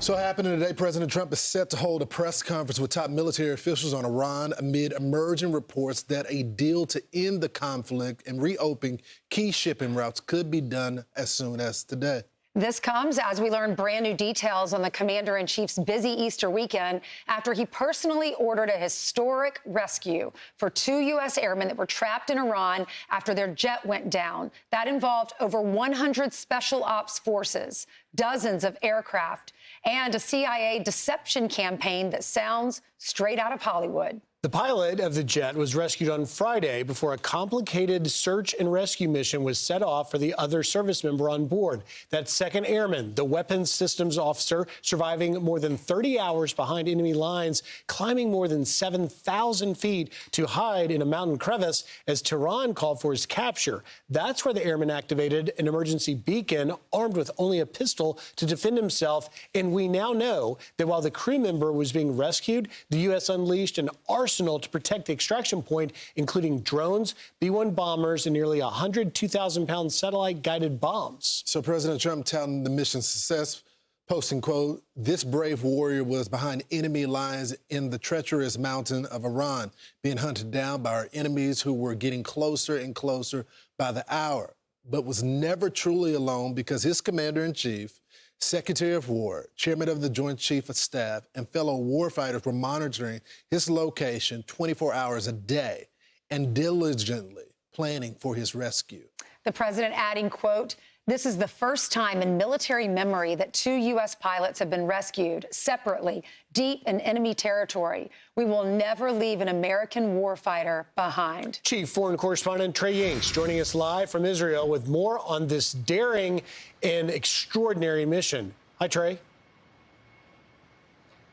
So happening today, President Trump is set to hold a press conference with top military officials on Iran amid emerging reports that a deal to end the conflict and reopen key shipping routes could be done as soon as today. This comes as we learn brand new details on the commander-in-chief's busy Easter weekend after he personally ordered a historic rescue for 2 U.S. airmen that were trapped in Iran after their jet went down. That involved over 100 special ops forces, dozens of aircraft, and a CIA deception campaign that sounds straight out of Hollywood. The pilot of the jet was rescued on Friday before a complicated search and rescue mission was set off for the other service member on board. That second airman, the weapons systems officer, surviving more than 30 hours behind enemy lines, climbing more than 7,000 feet to hide in a mountain crevice as Tehran called for his capture. That's where the airman activated an emergency beacon armed with only a pistol to defend himself. And we now know that while the crew member was being rescued, the U.S. unleashed an arsenal to protect the extraction point, including drones, B-1 bombers, and nearly 100 2,000-pound satellite-guided bombs. So President Trump touting the mission's success, posting, quote, "This brave warrior was behind enemy lines in the treacherous mountain of Iran, being hunted down by our enemies who were getting closer and closer by the hour, but was never truly alone because his commander-in-chief, Secretary of War, Chairman of the Joint Chief of Staff, and fellow warfighters were monitoring his location 24 hours a day and diligently planning for his rescue." The president adding, quote, "This is the first time in military memory that 2 U.S. pilots have been rescued separately, deep in enemy territory. We will never leave an American warfighter behind." Chief Foreign Correspondent Trey Yingst joining us live from Israel with more on this daring and extraordinary mission. Hi, Trey.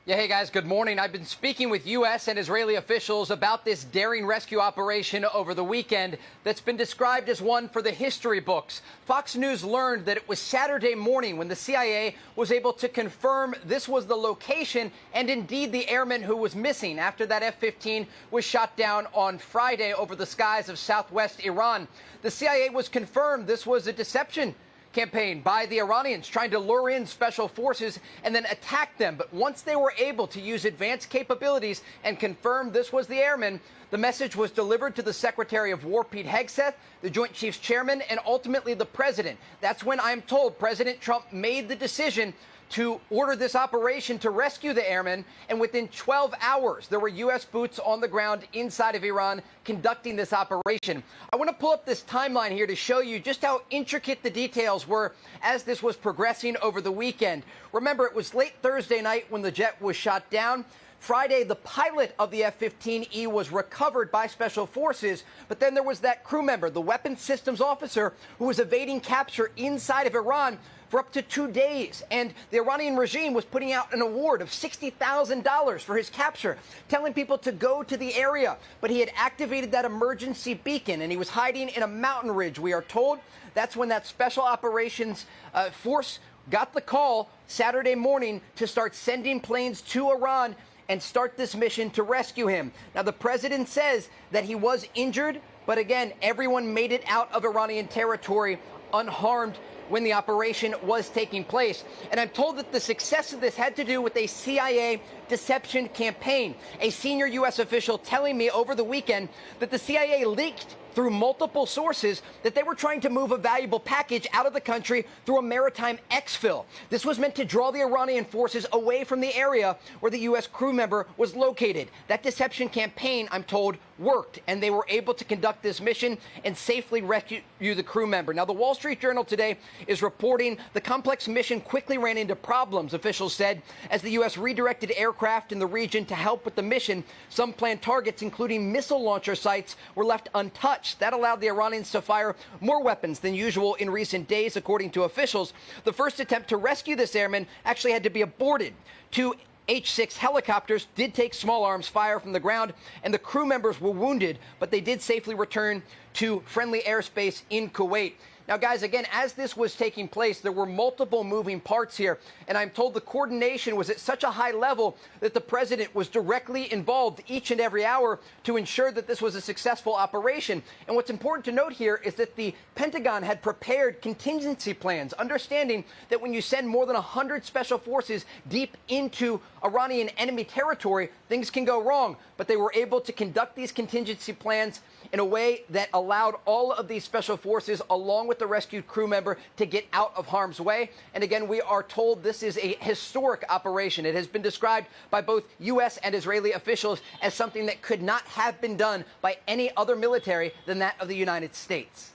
Yeah, hey guys, good morning. I've been speaking with U.S. and Israeli officials about this daring rescue operation over the weekend that's been described as one for the history books. Fox News learned that it was Saturday morning when the CIA was able to confirm this was the location and indeed the airman who was missing after that F-15 was shot down on Friday over the skies of southwest Iran. The CIA was confirmed this was a deception campaign by the Iranians trying to lure in special forces and then attack them. But once they were able to use advanced capabilities and confirm this was the airman, the message was delivered to the Secretary of War, Pete Hegseth, the Joint Chiefs Chairman, and ultimately the president. That's when I'm told President Trump made the decision to order this operation to rescue the airmen, and within 12 hours, there were U.S. boots on the ground inside of Iran conducting this operation. I want to pull up this timeline here to show you just how intricate the details were as this was progressing over the weekend. Remember, it was late Thursday night when the jet was shot down. Friday, the pilot of the F-15E was recovered by special forces, but then there was that crew member, the weapons systems officer, who was evading capture inside of Iran for up to 2 days. And the Iranian regime was putting out an award of $60,000 for his capture, telling people to go to the area. But he had activated that emergency beacon, and he was hiding in a mountain ridge, we are told. That's when that special operations force got the call Saturday morning to start sending planes to Iran and start this mission to rescue him. Now, the president says that he was injured, but again, everyone made it out of Iranian territory unharmed when the operation was taking place. And I'm told that the success of this had to do with a CIA deception campaign. A senior U.S. official telling me over the weekend that the CIA leaked through multiple sources that they were trying to move a valuable package out of the country through a maritime exfil. This was meant to draw the Iranian forces away from the area where the U.S. crew member was located. That deception campaign, I'm told, worked, and they were able to conduct this mission and safely rescue the crew member. Now, the Wall Street Journal today is reporting the complex mission quickly ran into problems, officials said, as the U.S. redirected aircraft in the region to help with the mission. Some planned targets, including missile launcher sites, were left untouched. That allowed the Iranians to fire more weapons than usual in recent days, according to officials. The first attempt to rescue this airman actually had to be aborted. 2 H-6 helicopters did take small arms fire from the ground, and the crew members were wounded, but they did safely return to friendly airspace in Kuwait. Now, guys, again, as this was taking place, there were multiple moving parts here, and I'm told the coordination was at such a high level that the president was directly involved each and every hour to ensure that this was a successful operation. And what's important to note here is that the Pentagon had prepared contingency plans, understanding that when you send more than 100 special forces deep into Iranian enemy territory, things can go wrong. But they were able to conduct these contingency plans in a way that allowed all of these special forces, along with the rescued crew member, to get out of harm's way. And again, we are told this is a historic operation. It has been described by both U.S. and Israeli officials as something that could not have been done by any other military than that of the United States.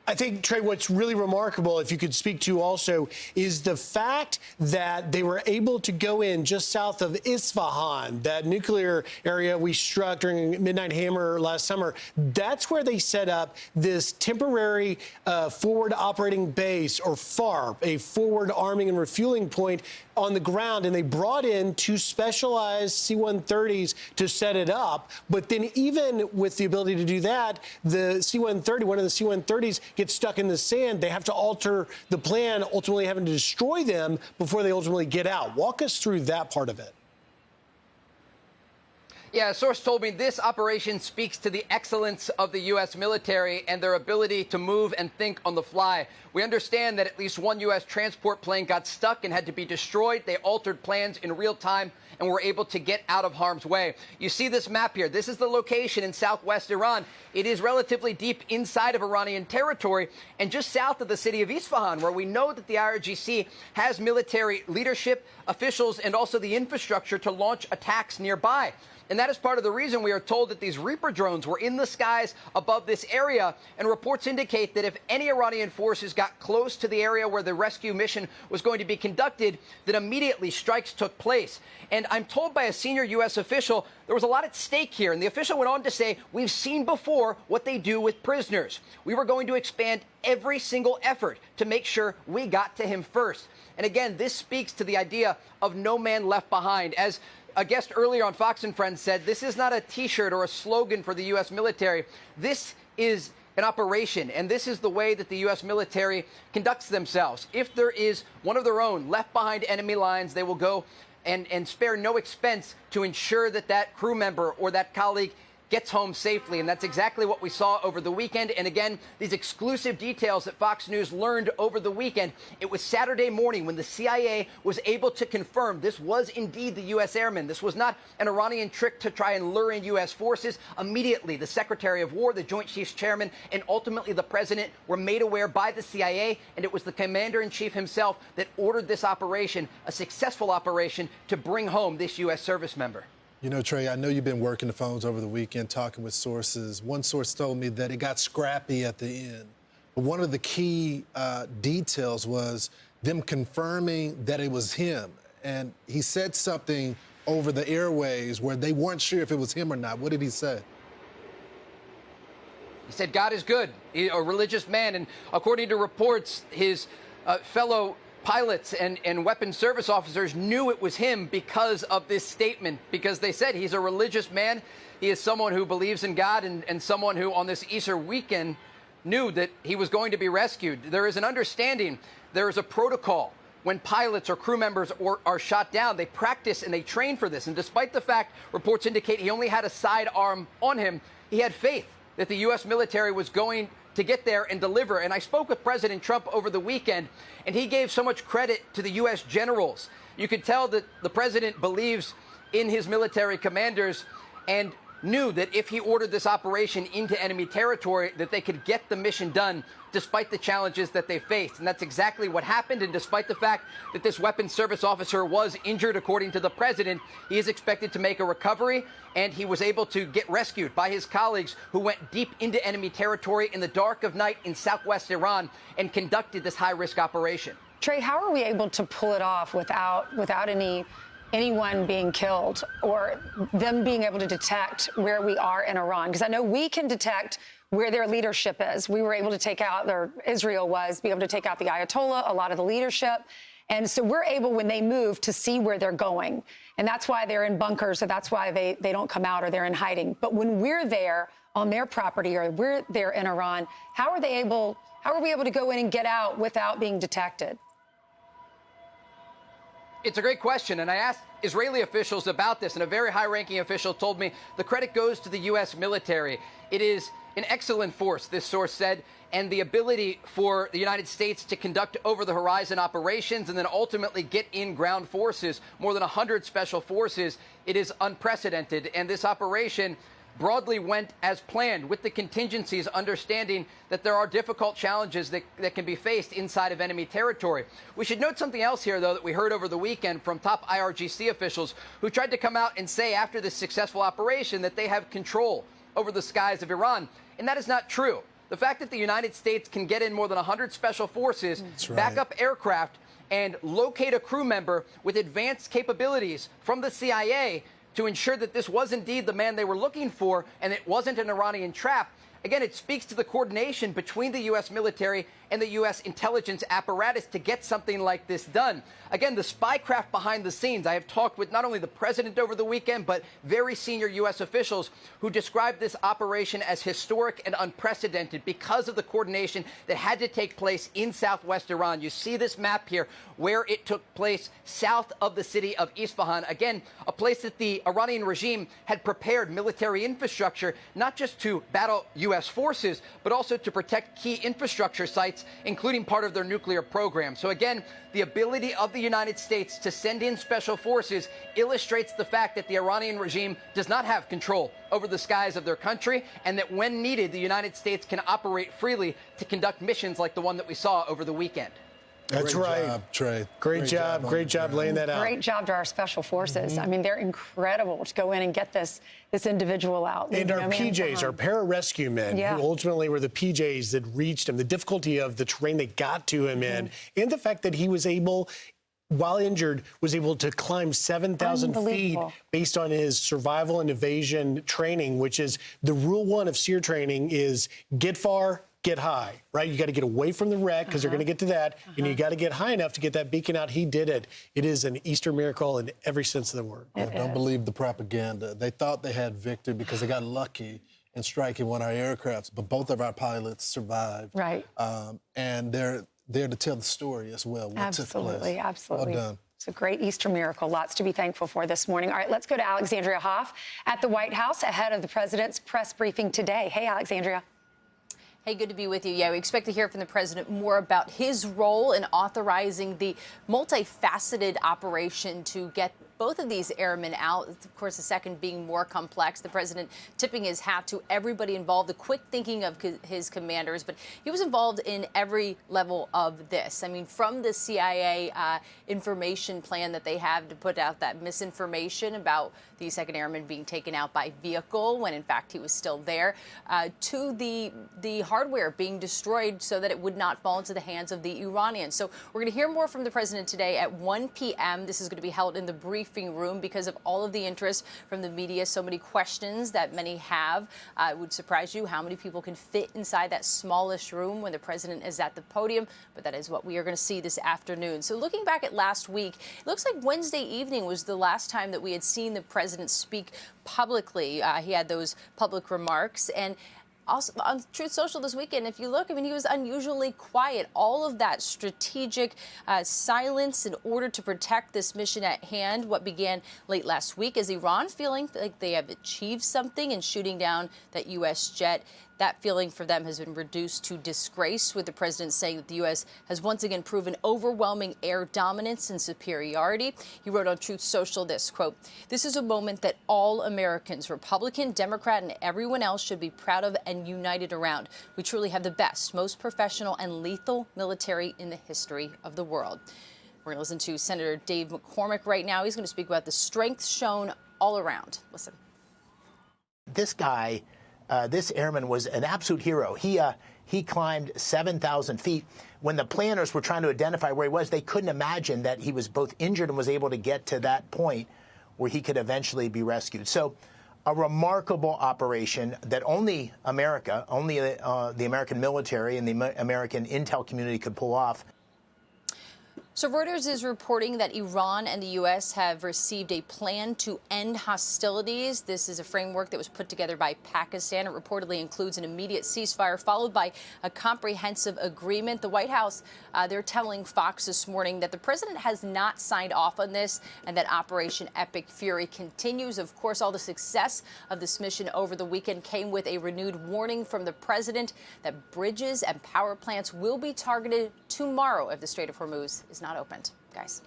I think, Trey, what's really remarkable, if you could speak to also, is the fact that they were able to go in just south of Isfahan, that nuclear area we struck during Midnight Hammer last summer. That's where they set up this temporary forward operating base, or FARP, a forward arming and refueling point on the ground, and they brought in 2 specialized C-130s to set it up. But then even with the ability to do that, the C-130, one of the C-130s, gets stuck in the sand. They have to alter the plan, ultimately having to destroy them before they ultimately get out. Walk us through that part of it. Yeah, a source told me this operation speaks to the excellence of the U.S. military and their ability to move and think on the fly. We understand that at least one U.S. transport plane got stuck and had to be destroyed. They altered plans in real time and were able to get out of harm's way. You see this map here. This is the location in southwest Iran. It is relatively deep inside of Iranian territory and just south of the city of Isfahan, where we know that the IRGC has military leadership, officials, and also the infrastructure to launch attacks nearby. And that is part of the reason we are told that these Reaper drones were in the skies above this area. And reports indicate that if any Iranian forces got close to the area where the rescue mission was going to be conducted, that immediately strikes took place. And I'm told by a senior U.S. official there was a lot at stake here. And the official went on to say, we've seen before what they do with prisoners. We were going to expand every single effort to make sure we got to him first. And again, this speaks to the idea of no man left behind. As a guest earlier on Fox and Friends said, this is not a T-shirt or a slogan for the U.S. military. This is an operation, and this is the way that the U.S. military conducts themselves. If there is one of their own left behind enemy lines, they will go and spare no expense to ensure that that crew member or that colleague gets home safely. And that's exactly what we saw over the weekend. And again, these exclusive details that Fox News learned over the weekend. It was Saturday morning when the CIA was able to confirm this was indeed the U.S. airman. This was not an Iranian trick to try and lure in U.S. forces. Immediately, the Secretary of War, the Joint Chiefs Chairman, and ultimately the President were made aware by the CIA. And it was the Commander-in-Chief himself that ordered this operation, a successful operation, to bring home this U.S. service member. You know, Trey, I know you've been working the phones over the weekend, talking with sources. One source told me that it got scrappy at the end. But one of the key details was them confirming that it was him. And he said something over the airways where they weren't sure if it was him or not. What did he say? He said, God is good. He's a religious man. And according to reports, his fellow pilots and weapons service officers knew it was him because of this statement, because they said he's a religious man. He is someone who believes in God and someone who on this Easter weekend knew that he was going to be rescued. There is an understanding, there is a protocol. When pilots or crew members are shot down, they practice and they train for this. And despite the fact reports indicate he only had a sidearm on him, he had faith that the U.S. military was going to get there and deliver. And I spoke with President Trump over the weekend, and he gave so much credit to the U.S. generals. You could tell that the president believes in his military commanders and knew that if he ordered this operation into enemy territory, that they could get the mission done despite the challenges that they faced. And that's exactly what happened. And despite the fact that this weapons service officer was injured, according to the president, he is expected to make a recovery, and he was able to get rescued by his colleagues who went deep into enemy territory in the dark of night in southwest Iran and conducted this high-risk operation. Trey, how are we able to pull it off without anyone being killed or them being able to detect where we are in Iran? Because I know we can detect where their leadership is. We were able to take out, or Israel was, be able to take out the Ayatollah, a lot of the leadership. And so we're able, when they move, to see where they're going. And that's why they're in bunkers, or that's why they don't come out, or they're in hiding. But when we're there on their property, or we're there in Iran, how are they able How are we able to go in and get out without being detected? It's a great question, and I asked Israeli officials about this, and a very high-ranking official told me the credit goes to the U.S. military. It is an excellent force, this source said, and the ability for the United States to conduct over-the-horizon operations and then ultimately get in ground forces, more than 100 special forces, it is unprecedented. And this operation broadly went as planned, with the contingencies understanding that there are difficult challenges that can be faced inside of enemy territory. We should note something else here, though, that we heard over the weekend from top IRGC officials who tried to come out and say after this successful operation that they have control over the skies of Iran. And that is not true. The fact that the United States can get in more than 100 special forces, backup aircraft, and locate a crew member with advanced capabilities from the CIA to ensure that this was indeed the man they were looking for and it wasn't an Iranian trap. Again, it speaks to the coordination between the U.S. military and the U.S. intelligence apparatus to get something like this done. Again, the spy craft behind the scenes. I have talked with not only the president over the weekend, but very senior U.S. officials who described this operation as historic and unprecedented because of the coordination that had to take place in southwest Iran. You see this map here where it took place south of the city of Isfahan. Again, a place that the Iranian regime had prepared military infrastructure, not just to battle U.S. forces, but also to protect key infrastructure sites, including part of their nuclear program. So again, the ability of the United States to send in special forces illustrates the fact that the Iranian regime does not have control over the skies of their country, and that when needed, the United States can operate freely to conduct missions like the one that we saw over the weekend. That's Great right. job, Trey. Great job laying that out. Great job to our special forces. I mean, they're incredible to go in and get this individual out. And our PJs, our pararescue men, who ultimately were the PJs that reached him, the difficulty of the terrain they got to him in, and the fact that he was able, while injured, was able to climb 7,000 feet based on his survival and evasion training, which is the rule one of SEER training is get far, get high, right? You got to get away from the wreck because they're going to get to that, and you got to get high enough to get that beacon out. He did it. It is an Easter miracle in every sense of the word. Don't believe the propaganda. They thought they had victory because they got lucky in striking one of our aircrafts, but both of our pilots survived. Right. And they're there to tell the story as well. What took place. Absolutely. Well done. It's a great Easter miracle. Lots to be thankful for this morning. All right, let's go to Alexandria Hoff at the White House ahead of the president's press briefing today. Hey, Alexandria. Hey, good to be with you. Yeah, we expect to hear from the president more about his role in authorizing the multifaceted operation to get both of these airmen out. Of course, the second being more complex. The president tipping his hat to everybody involved, the quick thinking of his commanders. But he was involved in every level of this. I mean, from the CIA information plan that they have to put out that misinformation about the second airman being taken out by vehicle when, in fact, he was still there, to the hardware being destroyed so that it would not fall into the hands of the Iranians. So we're going to hear more from the president today at 1 p.m. This is going to be held in the briefing room because of all of the interest from the media, so many questions that many have. It would surprise you how many people can fit inside that smallish room when the president is at the podium, but that is what we are going to see this afternoon. So looking back at last week, it looks like Wednesday evening was the last time that we had seen the president speak publicly. He had those public remarks, and also on Truth Social this weekend, if you look, I mean, he was unusually quiet. All of that strategic silence in order to protect this mission at hand, what began late last week, as Iran feeling like they have achieved something in shooting down that U.S. jet. That feeling for them has been reduced to disgrace, with the president saying that the U.S. has once again proven overwhelming air dominance and superiority. He wrote on Truth Social this, quote, "This is a moment that all Americans, Republican, Democrat, and everyone else should be proud of and united around. We truly have the best, most professional and lethal military in the history of the world." We're going to listen to Senator Dave McCormick right now. He's going to speak about the strength shown all around. Listen. This guy, this airman, was an absolute hero. He climbed 7,000 feet. When the planners were trying to identify where he was, they couldn't imagine that he was both injured and was able to get to that point where he could eventually be rescued. So a remarkable operation that only America, only the American military and the American intel community could pull off. So Reuters is reporting that Iran and the U.S. have received a plan to end hostilities. This is a framework that was put together by Pakistan. It reportedly includes an immediate ceasefire followed by a comprehensive agreement. The White House, they're telling Fox this morning that the president has not signed off on this and that Operation Epic Fury continues. Of course, all the success of this mission over the weekend came with a renewed warning from the president that bridges and power plants will be targeted tomorrow if the Strait of Hormuz is not opened. Guys.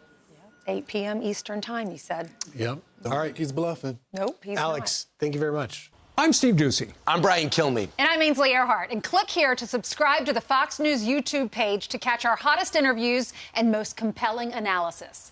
8 p.m. Eastern time, he said. Yep. All right, he's bluffing. Nope, he's Alex, thank you very much. I'm Steve Ducey. I'm Brian Kilmeade. And I'm Ainsley Earhart. And click here to subscribe to the Fox News YouTube page to catch our hottest interviews and most compelling analysis.